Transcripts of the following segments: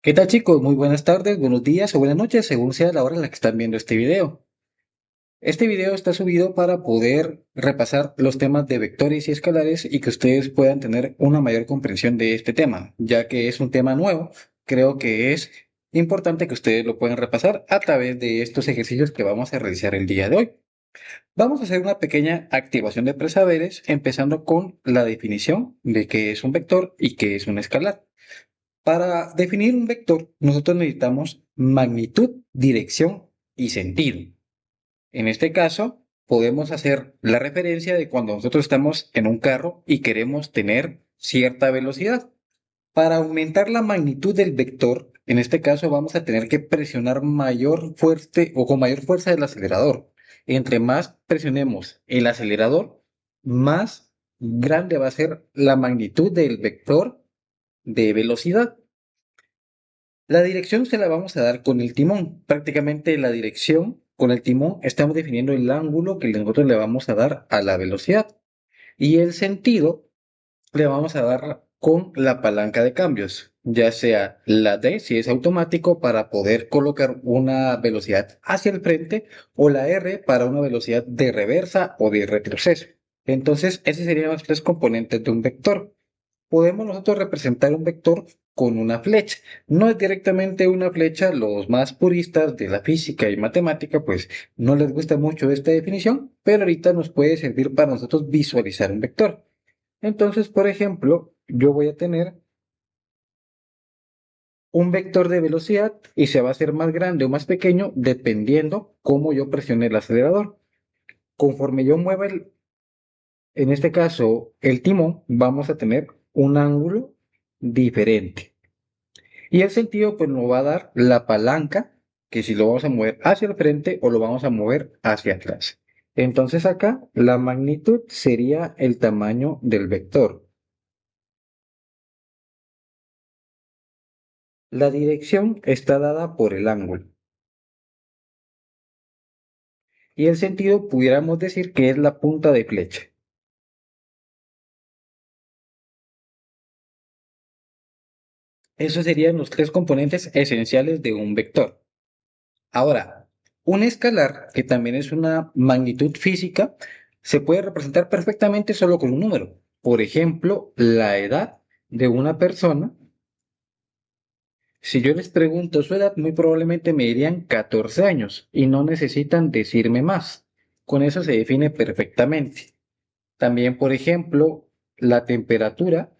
¿Qué tal chicos? Muy buenas tardes, buenos días o buenas noches, según sea la hora en la que están viendo este video. Este video está subido para poder repasar los temas de vectores y escalares y que ustedes puedan tener una mayor comprensión de este tema, ya que es un tema nuevo. Creo que es importante que ustedes lo puedan repasar a través de estos ejercicios que vamos a realizar el día de hoy. Vamos a hacer una pequeña activación de presaberes, empezando con la definición de qué es un vector y qué es un escalar. Para definir un vector, nosotros necesitamos magnitud, dirección y sentido. En este caso, podemos hacer la referencia de cuando nosotros estamos en un carro y queremos tener cierta velocidad. Para aumentar la magnitud del vector, en este caso vamos a tener que presionar mayor fuerte o con mayor fuerza el acelerador. Entre más presionemos el acelerador, más grande va a ser la magnitud del vector de velocidad. La dirección se la vamos a dar con el timón. Prácticamente la dirección con el timón estamos definiendo el ángulo que nosotros le vamos a dar a la velocidad. Y el sentido le vamos a dar con la palanca de cambios, ya sea la D si es automático para poder colocar una velocidad hacia el frente o la R para una velocidad de reversa o de retroceso. Entonces, esos serían los tres componentes de un vector. Podemos nosotros representar un vector con una flecha. No es directamente una flecha, los más puristas de la física y matemática pues no les gusta mucho esta definición, pero ahorita nos puede servir para nosotros visualizar un vector. Entonces, por ejemplo, yo voy a tener un vector de velocidad y se va a hacer más grande o más pequeño dependiendo cómo yo presione el acelerador. Conforme yo mueva en este caso, el timón, vamos a tener un ángulo diferente. Y el sentido, pues nos va a dar la palanca, que si lo vamos a mover hacia el frente o lo vamos a mover hacia atrás. Entonces acá la magnitud sería el tamaño del vector. La dirección está dada por el ángulo. Y el sentido pudiéramos decir que es la punta de flecha. Esos serían los tres componentes esenciales de un vector. Ahora, un escalar, que también es una magnitud física, se puede representar perfectamente solo con un número. Por ejemplo, la edad de una persona. Si yo les pregunto su edad, muy probablemente me dirían 14 años y no necesitan decirme más. Con eso se define perfectamente. También, por ejemplo, la temperatura.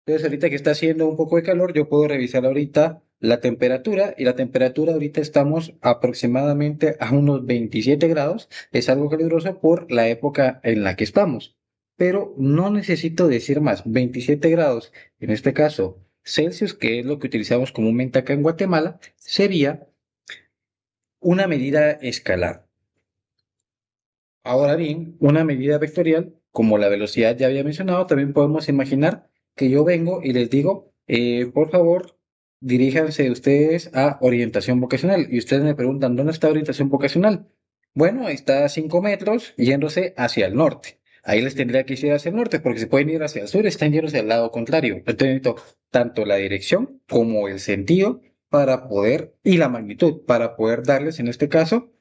Entonces, ahorita que está haciendo un poco de calor, yo puedo revisar ahorita la temperatura y la temperatura ahorita estamos aproximadamente a unos 27 grados. Es algo caluroso por la época en la que estamos. Pero no necesito decir más. 27 grados, en este caso Celsius, que es lo que utilizamos comúnmente acá en Guatemala, sería una medida escalar. Ahora bien, una medida vectorial, como la velocidad ya había mencionado, también podemos imaginar que yo vengo y les digo, por favor, diríjanse ustedes a orientación vocacional. Y ustedes me preguntan, ¿dónde está orientación vocacional? Bueno, está a 5 metros yéndose hacia el norte. Ahí les tendría que ir hacia el norte, porque se pueden ir hacia el sur, están yéndose al lado contrario. Entonces necesito tanto la dirección como el sentido para poder, y la magnitud, para poder darles, en este caso,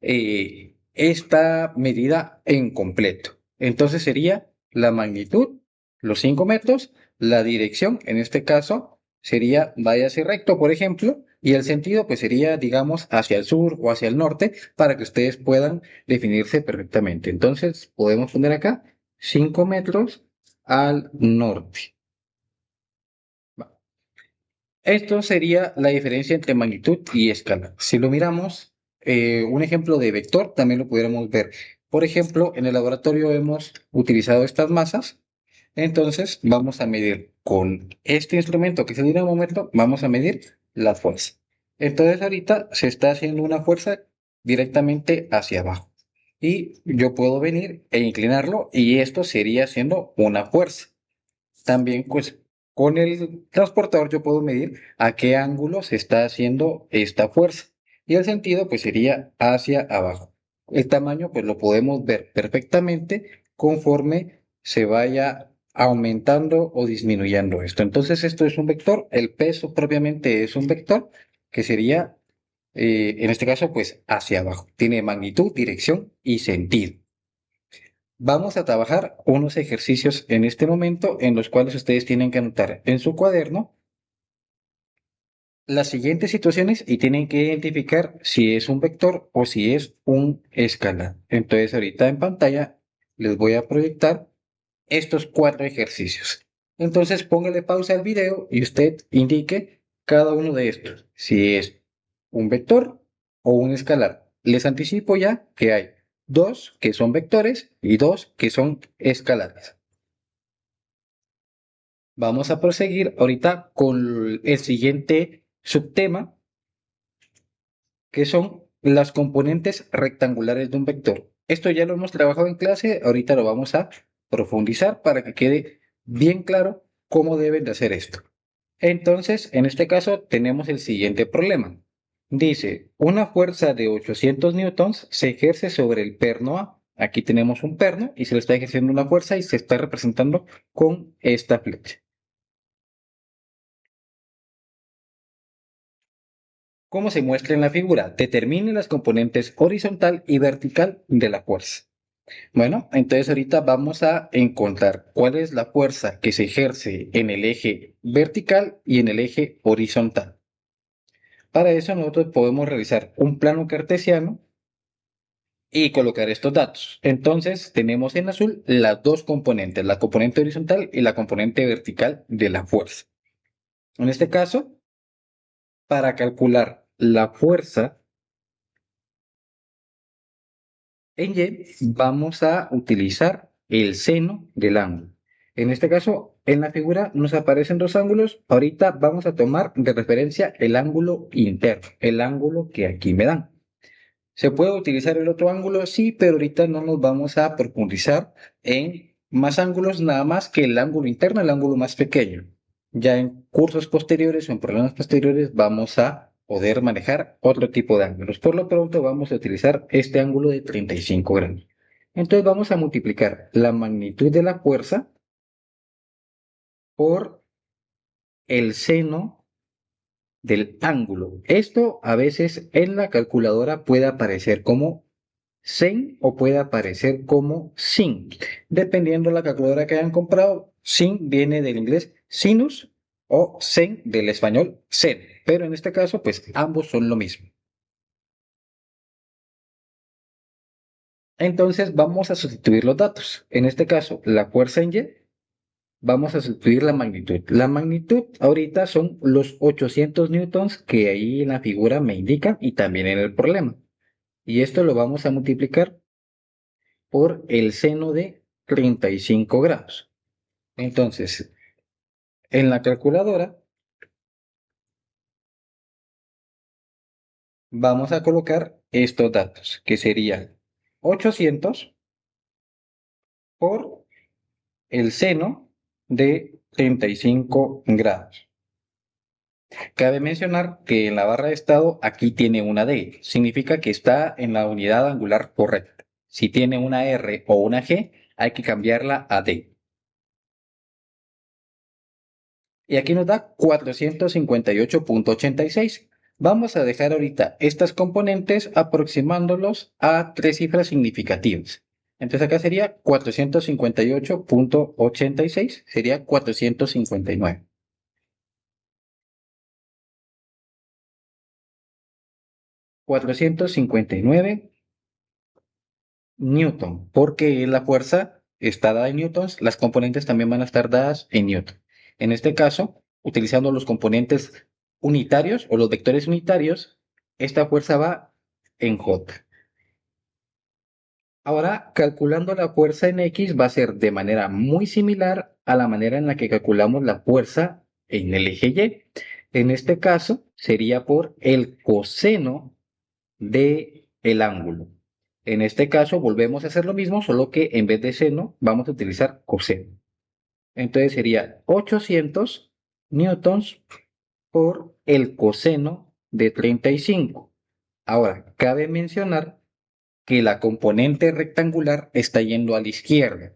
esta medida en completo. Entonces sería la magnitud, los 5 metros, la dirección, en este caso, sería váyase recto, por ejemplo, y el sentido pues sería, digamos, hacia el sur o hacia el norte para que ustedes puedan definirse perfectamente. Entonces podemos poner acá 5 metros al norte. Esto sería la diferencia entre magnitud y escala. Si lo miramos, un ejemplo de vector también lo pudiéramos ver. Por ejemplo, en el laboratorio hemos utilizado estas masas. Entonces, vamos a medir con este instrumento que es el dinamómetro, vamos a medir la fuerza. Entonces, ahorita se está haciendo una fuerza directamente hacia abajo. Y yo puedo venir e inclinarlo y esto sería haciendo una fuerza. También, pues, con el transportador yo puedo medir a qué ángulo se está haciendo esta fuerza. Y el sentido, pues, sería hacia abajo. El tamaño, pues, lo podemos ver perfectamente conforme se vaya. aumentando o disminuyendo esto. Entonces esto es un vector, el peso propiamente es un vector que sería, en este caso, pues hacia abajo. Tiene magnitud, dirección y sentido. Vamos a trabajar unos ejercicios en este momento en los cuales ustedes tienen que anotar en su cuaderno las siguientes situaciones y tienen que identificar si es un vector o si es un escalar. Entonces ahorita en pantalla les voy a proyectar estos cuatro ejercicios. Entonces póngale pausa al video y usted indique cada uno de estos, si es un vector o un escalar. Les anticipo ya que hay dos que son vectores y dos que son escalares. Vamos a proseguir ahorita con el siguiente subtema, que son las componentes rectangulares de un vector. Esto ya lo hemos trabajado en clase, ahorita lo vamos a profundizar para que quede bien claro cómo deben de hacer esto. Entonces, en este caso tenemos el siguiente problema. Dice, una fuerza de 800 newtons se ejerce sobre el perno A. Aquí tenemos un perno y se le está ejerciendo una fuerza y se está representando con esta flecha. Como se muestra en la figura, determine las componentes horizontal y vertical de la fuerza. Bueno, entonces ahorita vamos a encontrar cuál es la fuerza que se ejerce en el eje vertical y en el eje horizontal. Para eso nosotros podemos realizar un plano cartesiano y colocar estos datos. Entonces tenemos en azul las dos componentes, la componente horizontal y la componente vertical de la fuerza. En este caso, para calcular la fuerza en Y, vamos a utilizar el seno del ángulo. En este caso, en la figura nos aparecen dos ángulos. Ahorita vamos a tomar de referencia el ángulo interno, el ángulo que aquí me dan. ¿Se puede utilizar el otro ángulo? Sí, pero ahorita no nos vamos a profundizar en más ángulos, nada más que el ángulo interno, el ángulo más pequeño. Ya en cursos posteriores o en problemas posteriores vamos a poder manejar otro tipo de ángulos. Por lo pronto vamos a utilizar este ángulo de 35 grados. Entonces vamos a multiplicar la magnitud de la fuerza por el seno del ángulo. Esto a veces en la calculadora puede aparecer como sen o puede aparecer como sin, dependiendo de la calculadora que hayan comprado. Sin viene del inglés sinus o sen del español seno, pero en este caso pues ambos son lo mismo. Entonces vamos a sustituir los datos. En este caso la fuerza en Y, vamos a sustituir la magnitud. La magnitud ahorita son los 800 newtons que ahí en la figura me indican y también en el problema. Y esto lo vamos a multiplicar por el seno de 35 grados. Entonces, en la calculadora vamos a colocar estos datos, que serían 800 por el seno de 35 grados. Cabe mencionar que en la barra de estado aquí tiene una D, significa que está en la unidad angular correcta. Si tiene una R o una G, hay que cambiarla a D. Y aquí nos da 458.86. Vamos a dejar ahorita estas componentes aproximándolos a tres cifras significativas. Entonces acá sería 458.86, sería 459. 459 newton, porque la fuerza está dada en newtons, las componentes también van a estar dadas en newton. En este caso, utilizando los componentes unitarios o los vectores unitarios, esta fuerza va en J. Ahora, calculando la fuerza en X va a ser de manera muy similar a la manera en la que calculamos la fuerza en el eje Y. En este caso, sería por el coseno de el ángulo. En este caso, volvemos a hacer lo mismo, solo que en vez de seno, vamos a utilizar coseno. Entonces sería 800 newtons por el coseno de 35. Ahora, cabe mencionar que la componente rectangular está yendo a la izquierda.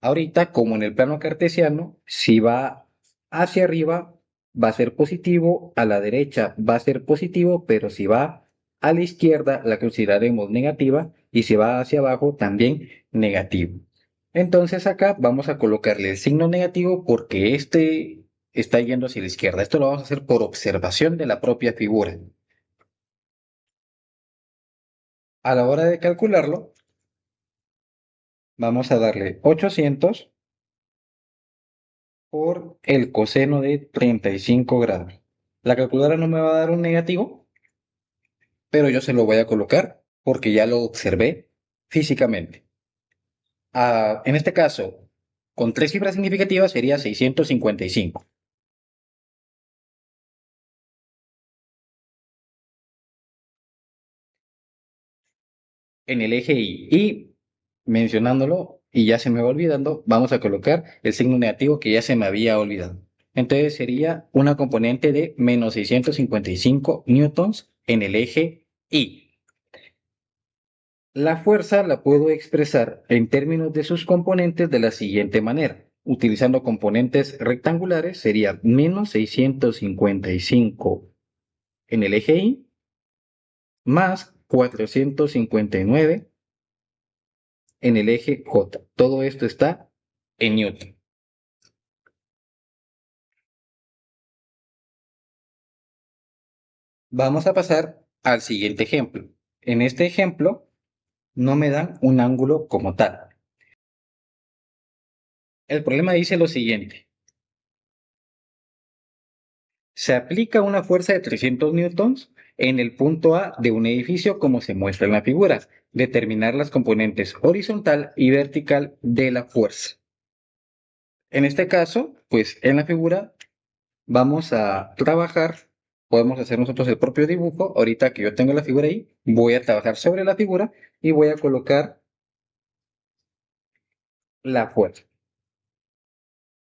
Ahorita, como en el plano cartesiano, si va hacia arriba va a ser positivo, a la derecha va a ser positivo, pero si va a la izquierda la consideraremos negativa y si va hacia abajo también negativo. Entonces acá vamos a colocarle el signo negativo porque este está yendo hacia la izquierda. Esto lo vamos a hacer por observación de la propia figura. A la hora de calcularlo, vamos a darle 800 por el coseno de 35 grados. La calculadora no me va a dar un negativo, pero yo se lo voy a colocar porque ya lo observé físicamente. En este caso, con tres cifras significativas sería 655 en el eje Y. Y mencionándolo, y ya se me va olvidando, vamos a colocar el signo negativo que ya se me había olvidado. Entonces sería una componente de menos 655 newtons en el eje Y. La fuerza la puedo expresar en términos de sus componentes de la siguiente manera. Utilizando componentes rectangulares sería menos 655 en el eje Y más 459 en el eje J. Todo esto está en Newton. Vamos a pasar al siguiente ejemplo. En este ejemplo no me dan un ángulo como tal. El problema dice lo siguiente. Se aplica una fuerza de 300 newtons en el punto A de un edificio como se muestra en la figura. Determinar las componentes horizontal y vertical de la fuerza. En este caso, pues en la figura vamos a trabajar, podemos hacer nosotros el propio dibujo. Ahorita que yo tengo la figura ahí, voy a trabajar sobre la figura y voy a colocar la fuerza.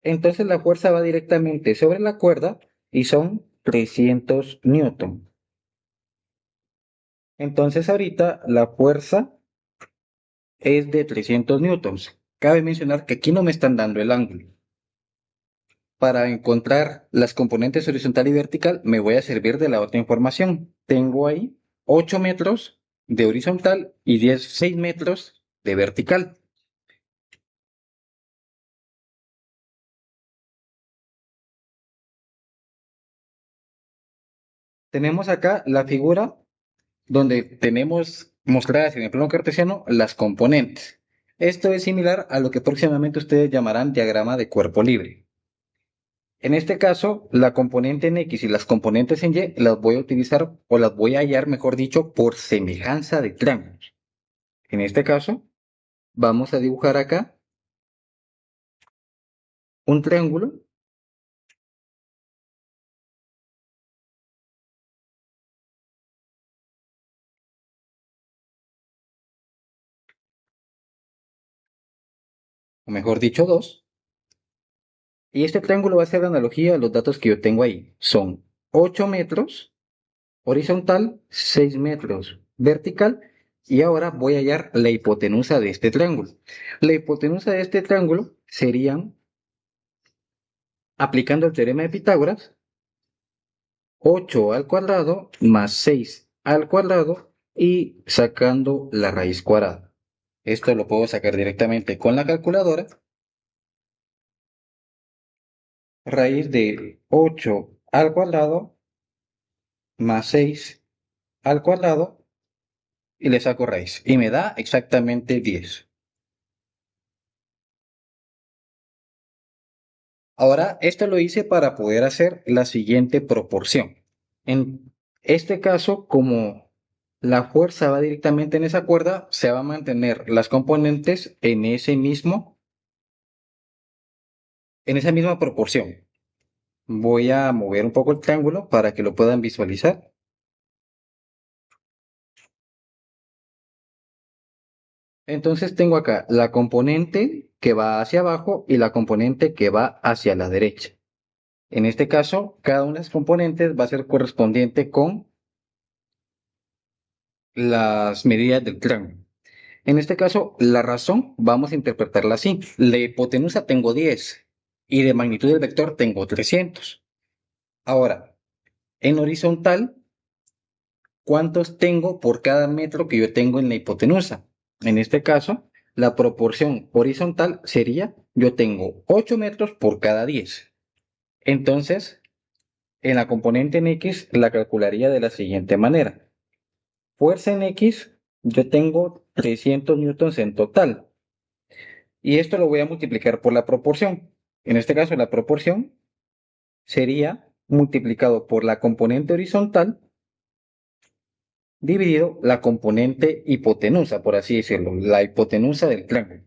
Entonces la fuerza va directamente sobre la cuerda y son 300 newton. Entonces ahorita la fuerza es de 300 newtons. Cabe mencionar que aquí no me están dando el ángulo. Para encontrar las componentes horizontal y vertical me voy a servir de la otra información. Tengo ahí 8 metros de horizontal y 6 metros de vertical. Tenemos acá la figura donde tenemos mostradas en el plano cartesiano las componentes. Esto es similar a lo que próximamente ustedes llamarán diagrama de cuerpo libre. En este caso, la componente en X y las componentes en Y las voy a utilizar o las voy a hallar, mejor dicho, por semejanza de triángulos. En este caso, vamos a dibujar acá un triángulo, o mejor dicho, dos. Y este triángulo va a ser la analogía a los datos que yo tengo ahí. Son 8 metros horizontal, 6 metros vertical. Y ahora voy a hallar la hipotenusa de este triángulo. La hipotenusa de este triángulo serían, aplicando el teorema de Pitágoras, 8 al cuadrado más 6 al cuadrado y sacando la raíz cuadrada. Esto lo puedo sacar directamente con la calculadora. Raíz de 8 al cuadrado más 6 al cuadrado y le saco raíz. Y me da exactamente 10. Ahora, esto lo hice para poder hacer la siguiente proporción. En este caso, como la fuerza va directamente en esa cuerda, se va a mantener las componentes en esa misma proporción. Voy a mover un poco el triángulo para que lo puedan visualizar. Entonces tengo acá la componente que va hacia abajo y la componente que va hacia la derecha. En este caso, cada una de las componentes va a ser correspondiente con las medidas del triángulo. En este caso, la razón vamos a interpretarla así. La hipotenusa tengo 10 y de magnitud del vector tengo 300. Ahora, en horizontal, ¿cuántos tengo por cada metro que yo tengo en la hipotenusa? En este caso, la proporción horizontal sería, yo tengo 8 metros por cada 10. Entonces, en la componente en X la calcularía de la siguiente manera. Fuerza en X, yo tengo 300 newtons en total. Y esto lo voy a multiplicar por la proporción. En este caso, la proporción sería multiplicado por la componente horizontal dividido la componente hipotenusa, por así decirlo, la hipotenusa del triángulo.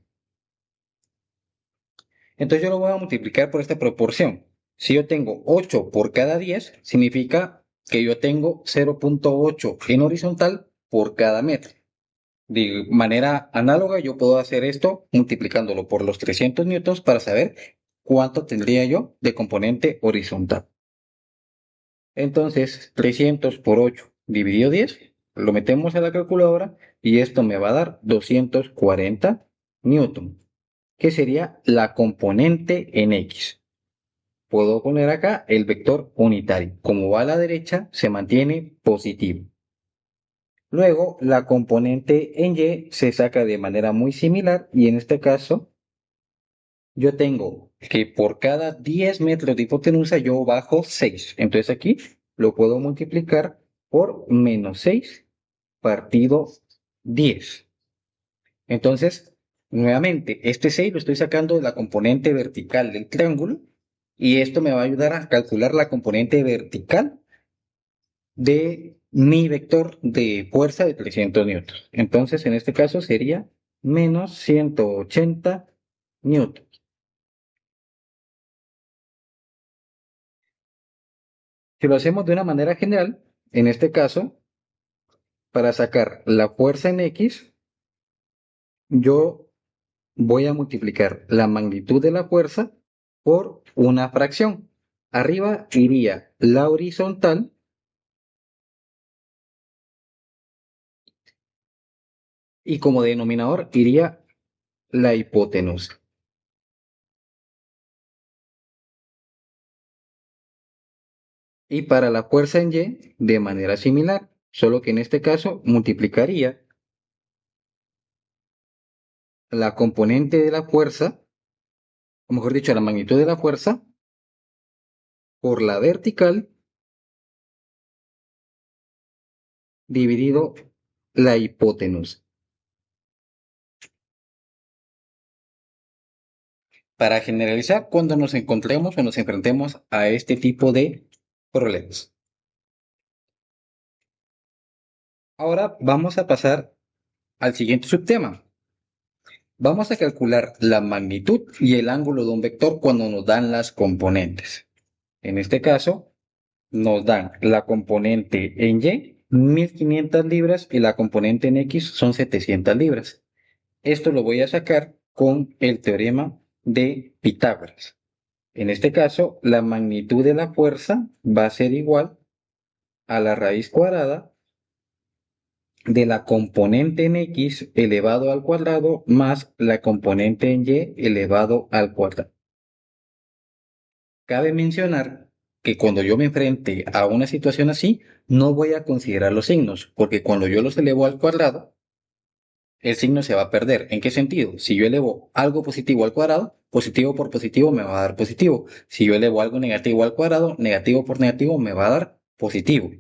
Entonces yo lo voy a multiplicar por esta proporción. Si yo tengo 8 por cada 10, significa que yo tengo 0.8 en horizontal por cada metro. De manera análoga, yo puedo hacer esto multiplicándolo por los 300 newtons para saber cuánto tendría yo de componente horizontal. Entonces, 300 por 8 dividido 10, lo metemos a la calculadora y esto me va a dar 240 newton, que sería la componente en X. Puedo poner acá el vector unitario. Como va a la derecha, se mantiene positivo. Luego, la componente en Y se saca de manera muy similar y en este caso, yo tengo que por cada 10 metros de hipotenusa yo bajo 6. Entonces aquí lo puedo multiplicar por menos 6 partido 10. Entonces, nuevamente, este 6 lo estoy sacando de la componente vertical del triángulo y esto me va a ayudar a calcular la componente vertical de mi vector de fuerza de 300 newtons. Entonces, en este caso sería menos 180 newtons. Si lo hacemos de una manera general, en este caso, para sacar la fuerza en X, yo voy a multiplicar la magnitud de la fuerza por una fracción. Arriba iría la horizontal y como denominador iría la hipotenusa. Y para la fuerza en Y, de manera similar, solo que en este caso multiplicaría la componente de la fuerza, o mejor dicho, la magnitud de la fuerza, por la vertical dividido la hipotenusa. Para generalizar, cuando nos encontremos o nos enfrentemos a este tipo de problemas. Ahora vamos a pasar al siguiente subtema. Vamos a calcular la magnitud y el ángulo de un vector cuando nos dan las componentes. En este caso, nos dan la componente en Y, 1500 libras, y la componente en X son 700 libras. Esto lo voy a sacar con el teorema de Pitágoras. En este caso, la magnitud de la fuerza va a ser igual a la raíz cuadrada de la componente en X elevado al cuadrado más la componente en Y elevado al cuadrado. Cabe mencionar que cuando yo me enfrente a una situación así, no voy a considerar los signos, porque cuando yo los elevo al cuadrado, el signo se va a perder. ¿En qué sentido? Si yo elevo algo positivo al cuadrado, positivo por positivo me va a dar positivo. Si yo elevo algo negativo al cuadrado, negativo por negativo me va a dar positivo.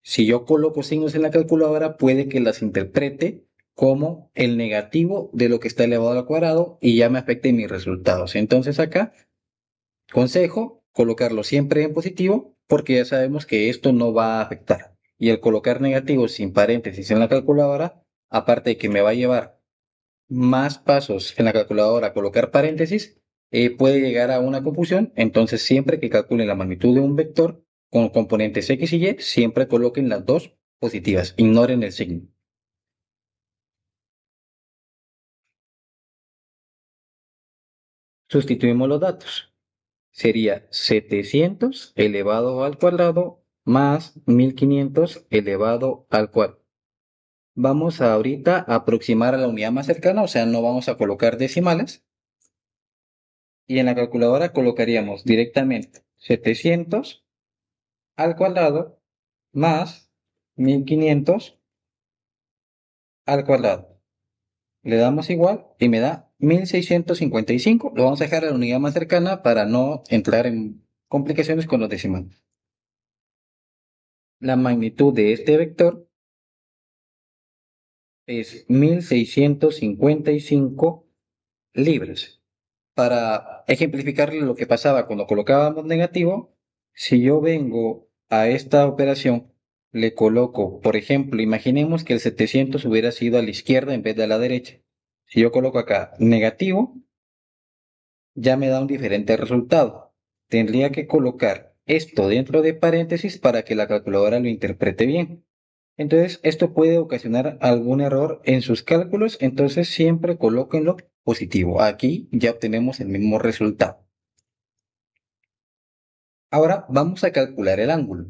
Si yo coloco signos en la calculadora, puede que las interprete como el negativo de lo que está elevado al cuadrado y ya me afecte mis resultados. Entonces acá, consejo, colocarlo siempre en positivo porque ya sabemos que esto no va a afectar. Y el colocar negativo sin paréntesis en la calculadora, aparte de que me va a llevar más pasos en la calculadora a colocar paréntesis, puede llegar a una confusión. Entonces, siempre que calculen la magnitud de un vector con componentes X y Y, siempre coloquen las dos positivas. Ignoren el signo. Sustituimos los datos. Sería 700 elevado al cuadrado más 1500 elevado al cuadrado. Vamos a ahorita a aproximar a la unidad más cercana, o sea, no vamos a colocar decimales. Y en la calculadora colocaríamos directamente 700 al cuadrado más 1500 al cuadrado. Le damos igual y me da 1655. Lo vamos a dejar a la unidad más cercana para no entrar en complicaciones con los decimales. La magnitud de este vector es 1655 libras. Para ejemplificarle lo que pasaba cuando colocábamos negativo, si yo vengo a esta operación, le coloco, por ejemplo, imaginemos que el 700 hubiera sido a la izquierda en vez de a la derecha. Si yo coloco acá negativo, ya me da un diferente resultado. Tendría que colocar esto dentro de paréntesis para que la calculadora lo interprete bien. Entonces, esto puede ocasionar algún error en sus cálculos, entonces siempre colóquenlo positivo. Aquí ya obtenemos el mismo resultado. Ahora vamos a calcular el ángulo.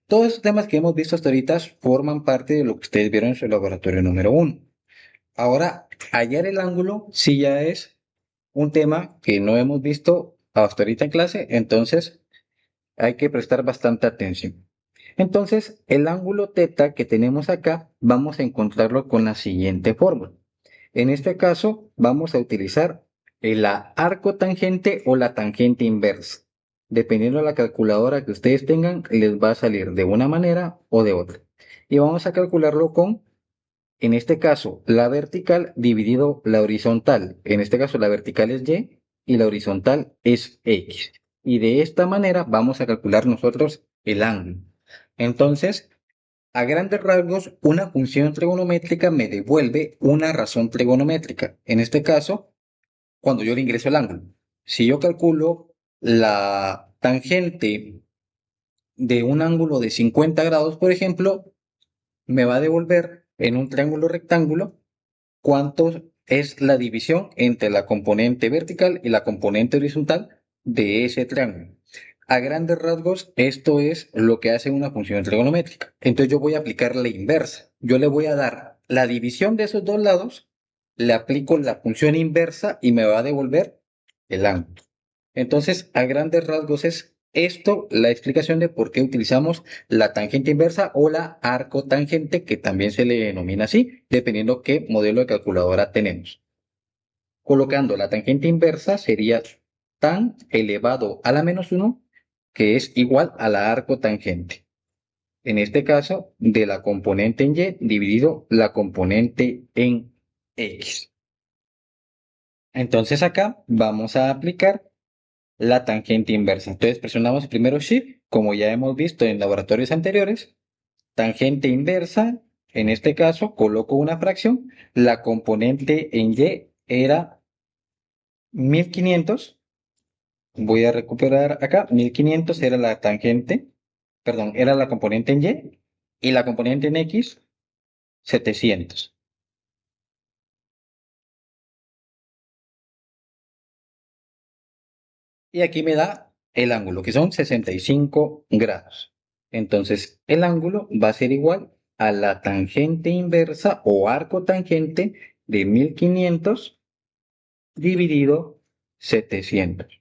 Todos estos temas que hemos visto hasta ahorita forman parte de lo que ustedes vieron en su laboratorio número 1. Ahora, hallar el ángulo sí ya es un tema que no hemos visto hasta ahorita en clase, entonces hay que prestar bastante atención. Entonces, el ángulo teta que tenemos acá, vamos a encontrarlo con la siguiente fórmula. En este caso, vamos a utilizar el arco tangente o la tangente inversa. Dependiendo de la calculadora que ustedes tengan, les va a salir de una manera o de otra. Y vamos a calcularlo con, en este caso, la vertical dividido la horizontal. En este caso, la vertical es Y y la horizontal es X. Y de esta manera vamos a calcular nosotros el ángulo. Entonces, a grandes rasgos, una función trigonométrica me devuelve una razón trigonométrica. En este caso, cuando yo le ingreso el ángulo. Si yo calculo la tangente de un ángulo de 50 grados, por ejemplo, me va a devolver en un triángulo rectángulo cuánto es la división entre la componente vertical y la componente horizontal de ese triángulo. A grandes rasgos, esto es lo que hace una función trigonométrica. Entonces yo voy a aplicar la inversa. Yo le voy a dar la división de esos dos lados, le aplico la función inversa y me va a devolver el ángulo. Entonces, a grandes rasgos es esto la explicación de por qué utilizamos la tangente inversa o la arcotangente, que también se le denomina así, dependiendo qué modelo de calculadora tenemos. Colocando la tangente inversa sería tan elevado a la menos 1, que es igual a la arcotangente. En este caso, de la componente en Y dividido la componente en X. Entonces acá vamos a aplicar la tangente inversa. Entonces presionamos primero Shift, como ya hemos visto en laboratorios anteriores. Tangente inversa, en este caso coloco una fracción. La componente en Y era 1500. Voy a recuperar acá. 1500 era la tangente, perdón, era la componente en Y. Y la componente en X, 700. Y aquí me da el ángulo, que son 65 grados. Entonces, el ángulo va a ser igual a la tangente inversa o arco tangente de 1500 dividido 700.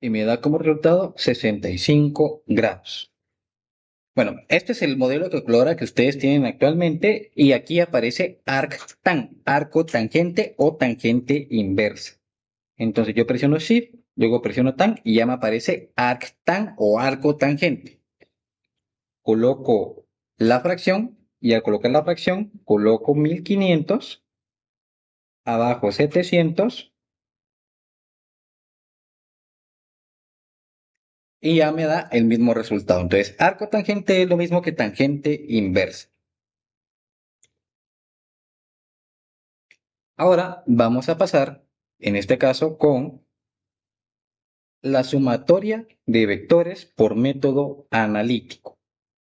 Y me da como resultado 65 grados. Bueno, este es el modelo de calculadora que ustedes tienen actualmente y aquí aparece arctan, arco tangente o tangente inversa. Entonces yo presiono Shift, luego presiono Tan y ya me aparece arctan o arco tangente. Coloco la fracción y al colocar la fracción coloco 1500, abajo 700 y ya me da el mismo resultado. Entonces arco tangente es lo mismo que tangente inversa. Ahora vamos a pasar, en este caso, con la sumatoria de vectores por método analítico.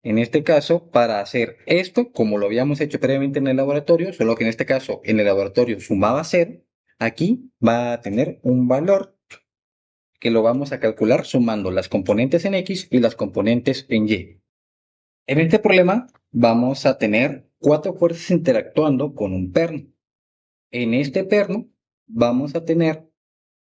En este caso, para hacer esto, como lo habíamos hecho previamente en el laboratorio, solo que en este caso en el laboratorio sumaba 0, aquí va a tener un valor que lo vamos a calcular sumando las componentes en X y las componentes en Y. En este problema vamos a tener cuatro fuerzas interactuando con un perno. En este perno vamos a tener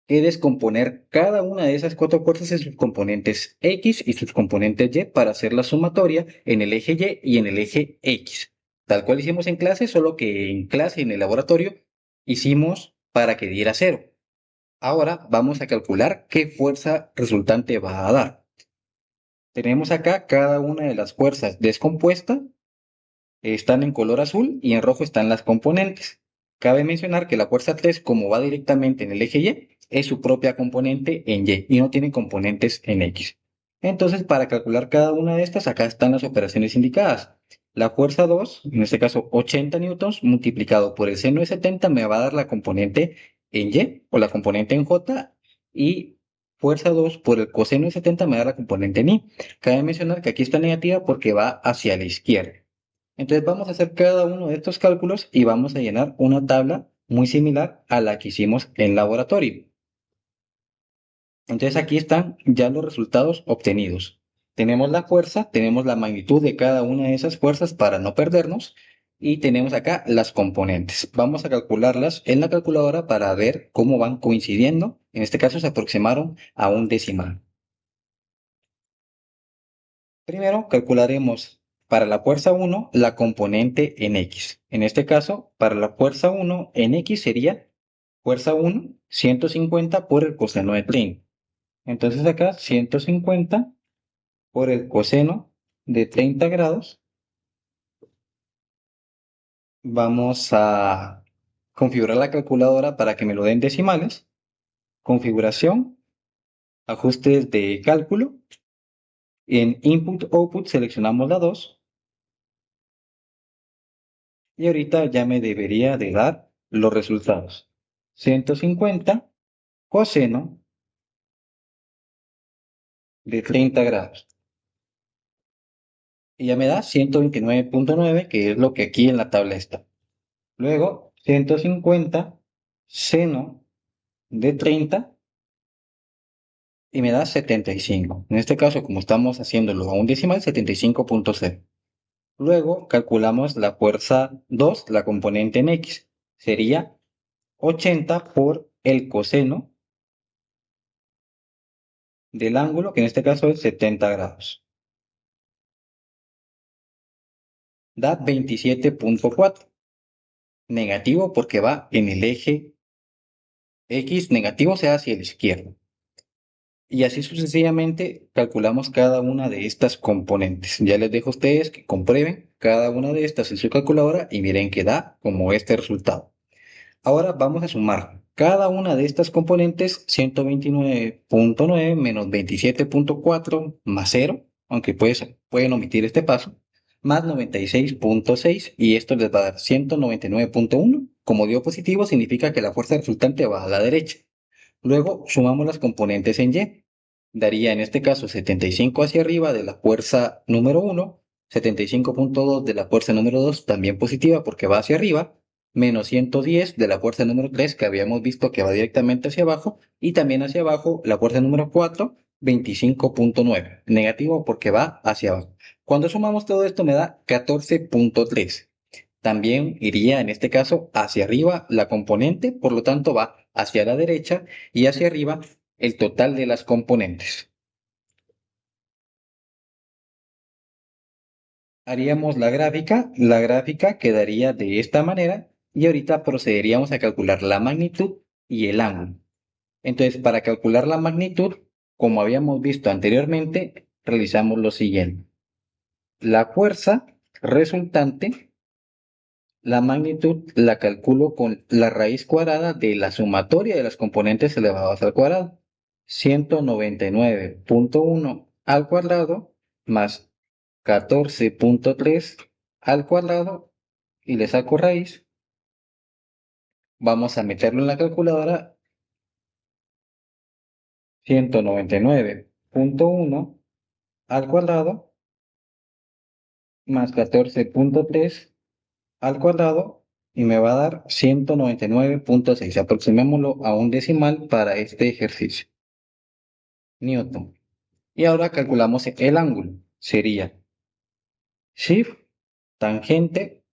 que descomponer cada una de esas cuatro fuerzas en sus componentes X y sus componentes Y para hacer la sumatoria en el eje Y y en el eje X. Tal cual hicimos en clase, solo que en clase, en el laboratorio, hicimos para que diera cero. Ahora vamos a calcular qué fuerza resultante va a dar. Tenemos acá cada una de las fuerzas descompuestas, están en color azul y en rojo están las componentes. Cabe mencionar que la fuerza 3, como va directamente en el eje Y, es su propia componente en Y no tiene componentes en X. Entonces, para calcular cada una de estas, acá están las operaciones indicadas. La fuerza 2, en este caso 80 newtons, multiplicado por el seno de 70, me va a dar la componente en Y o la componente en J, y fuerza 2 por el coseno de 70 me da la componente en Y. Cabe mencionar que aquí está negativa porque va hacia la izquierda. Entonces vamos a hacer cada uno de estos cálculos y vamos a llenar una tabla muy similar a la que hicimos en laboratorio. Entonces aquí están ya los resultados obtenidos. Tenemos la fuerza, tenemos la magnitud de cada una de esas fuerzas para no perdernos y tenemos acá las componentes. Vamos a calcularlas en la calculadora para ver cómo van coincidiendo. En este caso se aproximaron a un decimal. Primero calcularemos para la fuerza 1 la componente en X. En este caso, para la fuerza 1 en X sería fuerza 1, 150 por el coseno de 30. Entonces acá 150 por el coseno de 30 grados. Vamos a configurar la calculadora para que me lo den decimales. Configuración, ajustes de cálculo. En Input-Output seleccionamos la 2. Y ahorita ya me debería de dar los resultados. 150 coseno de 30 grados. Y ya me da 129.9, que es lo que aquí en la tabla está. Luego, 150 seno de 30 y me da 75. En este caso, como estamos haciéndolo a un decimal, 75.0. Luego, calculamos la fuerza 2, la componente en X. Sería 80 por el coseno del ángulo, que en este caso es 70 grados. Da 27.4. Negativo porque va en el eje X, negativo sea hacia la izquierda. Y así sucesivamente calculamos cada una de estas componentes. Ya les dejo a ustedes que comprueben cada una de estas en su calculadora y miren que da como este resultado. Ahora vamos a sumar cada una de estas componentes, 129.9 menos 27.4 más 0, aunque pueden omitir este paso, más 96.6, y esto les va a dar 199.1. Como dio positivo, significa que la fuerza resultante va a la derecha. Luego sumamos las componentes en Y. Daría en este caso 75 hacia arriba de la fuerza número 1, 75.2 de la fuerza número 2, también positiva porque va hacia arriba, menos 110 de la fuerza número 3 que habíamos visto que va directamente hacia abajo, y también hacia abajo la fuerza número 4, 25.9, negativo porque va hacia abajo. Cuando sumamos todo esto me da 14.3. También iría en este caso hacia arriba la componente, por lo tanto va hacia la derecha, y hacia arriba el total de las componentes. Haríamos la gráfica quedaría de esta manera y ahorita procederíamos a calcular la magnitud y el ángulo. Entonces, para calcular la magnitud, como habíamos visto anteriormente, realizamos lo siguiente. La fuerza resultante, la magnitud, la calculo con la raíz cuadrada de la sumatoria de las componentes elevadas al cuadrado. 199.1 al cuadrado más 14.3 al cuadrado y le saco raíz. Vamos a meterlo en la calculadora. 199.1 al cuadrado más 14.3 al cuadrado y me va a dar 199.6. Aproximémoslo a un decimal para este ejercicio. Newton. Y ahora calculamos el ángulo. Sería Shift tangente,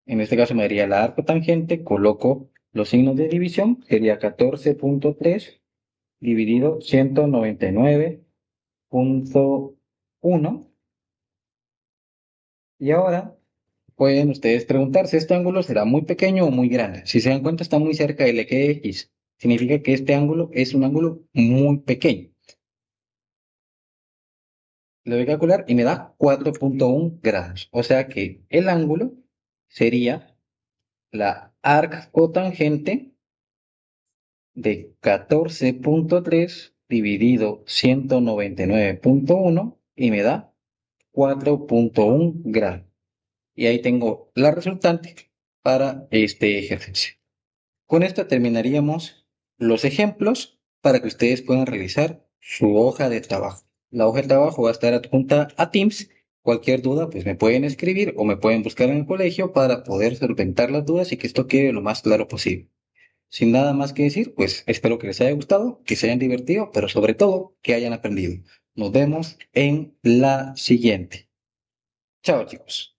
en este caso me daría la arcotangente, coloco los signos de división, sería 14.3 dividido 199.1. Y ahora pueden ustedes preguntarse, ¿este ángulo será muy pequeño o muy grande? Si se dan cuenta, está muy cerca del eje X. Significa que este ángulo es un ángulo muy pequeño. Lo voy a calcular y me da 4.1 grados. O sea que el ángulo sería la arc cotangente de 14.3 dividido 199.1 y me da 4.1 grados. Y ahí tengo la resultante para este ejercicio. Con esto terminaríamos los ejemplos para que ustedes puedan realizar su hoja de trabajo. La hoja de trabajo va a estar adjunta a Teams. Cualquier duda, pues me pueden escribir o me pueden buscar en el colegio para poder solventar las dudas y que esto quede lo más claro posible. Sin nada más que decir, pues espero que les haya gustado, que se hayan divertido, pero sobre todo que hayan aprendido. Nos vemos en la siguiente. Chao, chicos.